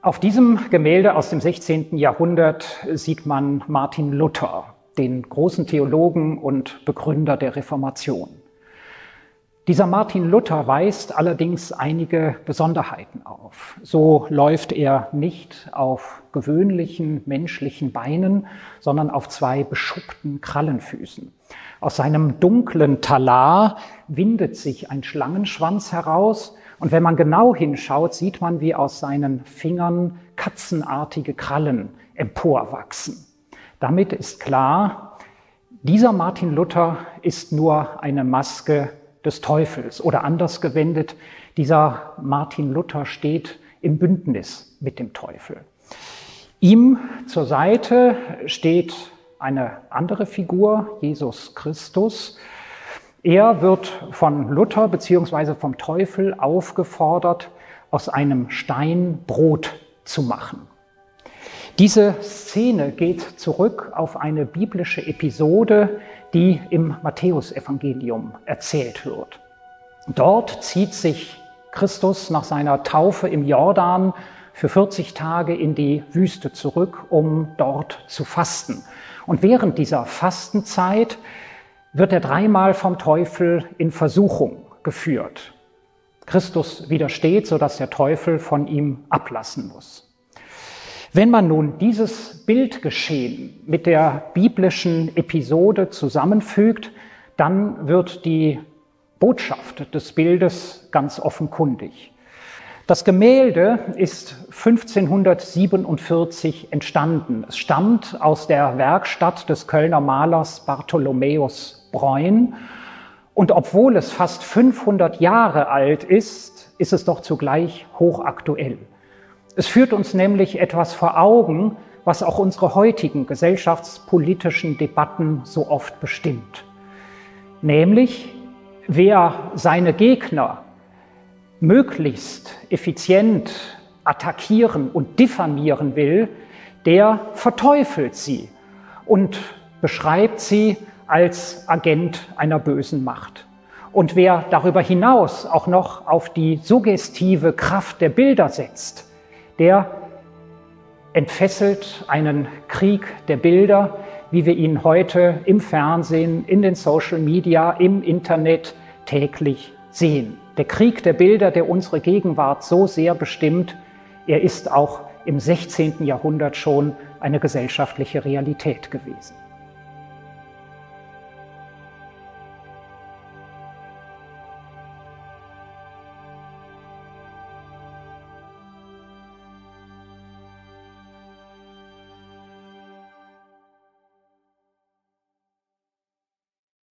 Auf diesem Gemälde aus dem 16. Jahrhundert sieht man Martin Luther, den großen Theologen und Begründer der Reformation. Dieser Martin Luther weist allerdings einige Besonderheiten auf. So läuft er nicht auf gewöhnlichen menschlichen Beinen, sondern auf zwei beschuppten Krallenfüßen. Aus seinem dunklen Talar windet sich ein Schlangenschwanz heraus. Und wenn man genau hinschaut, sieht man, wie aus seinen Fingern katzenartige Krallen emporwachsen. Damit ist klar, dieser Martin Luther ist nur eine Maske des Teufels. Oder anders gewendet, dieser Martin Luther steht im Bündnis mit dem Teufel. Ihm zur Seite steht eine andere Figur, Jesus Christus. Er wird von Luther bzw. vom Teufel aufgefordert, aus einem Stein Brot zu machen. Diese Szene geht zurück auf eine biblische Episode, die im Matthäusevangelium erzählt wird. Dort zieht sich Christus nach seiner Taufe im Jordan für 40 Tage in die Wüste zurück, um dort zu fasten. Und während dieser Fastenzeit wird er dreimal vom Teufel in Versuchung geführt. Christus widersteht, sodass der Teufel von ihm ablassen muss. Wenn man nun dieses Bildgeschehen mit der biblischen Episode zusammenfügt, dann wird die Botschaft des Bildes ganz offenkundig. Das Gemälde ist 1547 entstanden. Es stammt aus der Werkstatt des Kölner Malers Bartholomäus Breun. Und obwohl es fast 500 Jahre alt ist, ist es doch zugleich hochaktuell. Es führt uns nämlich etwas vor Augen, was auch unsere heutigen gesellschaftspolitischen Debatten so oft bestimmt. Nämlich, wer seine Gegner möglichst effizient attackieren und diffamieren will, der verteufelt sie und beschreibt sie als Agent einer bösen Macht. Und wer darüber hinaus auch noch auf die suggestive Kraft der Bilder setzt, der entfesselt einen Krieg der Bilder, wie wir ihn heute im Fernsehen, in den Social Media, im Internet täglich sehen. Der Krieg der Bilder, der unsere Gegenwart so sehr bestimmt, er ist auch im 16. Jahrhundert schon eine gesellschaftliche Realität gewesen.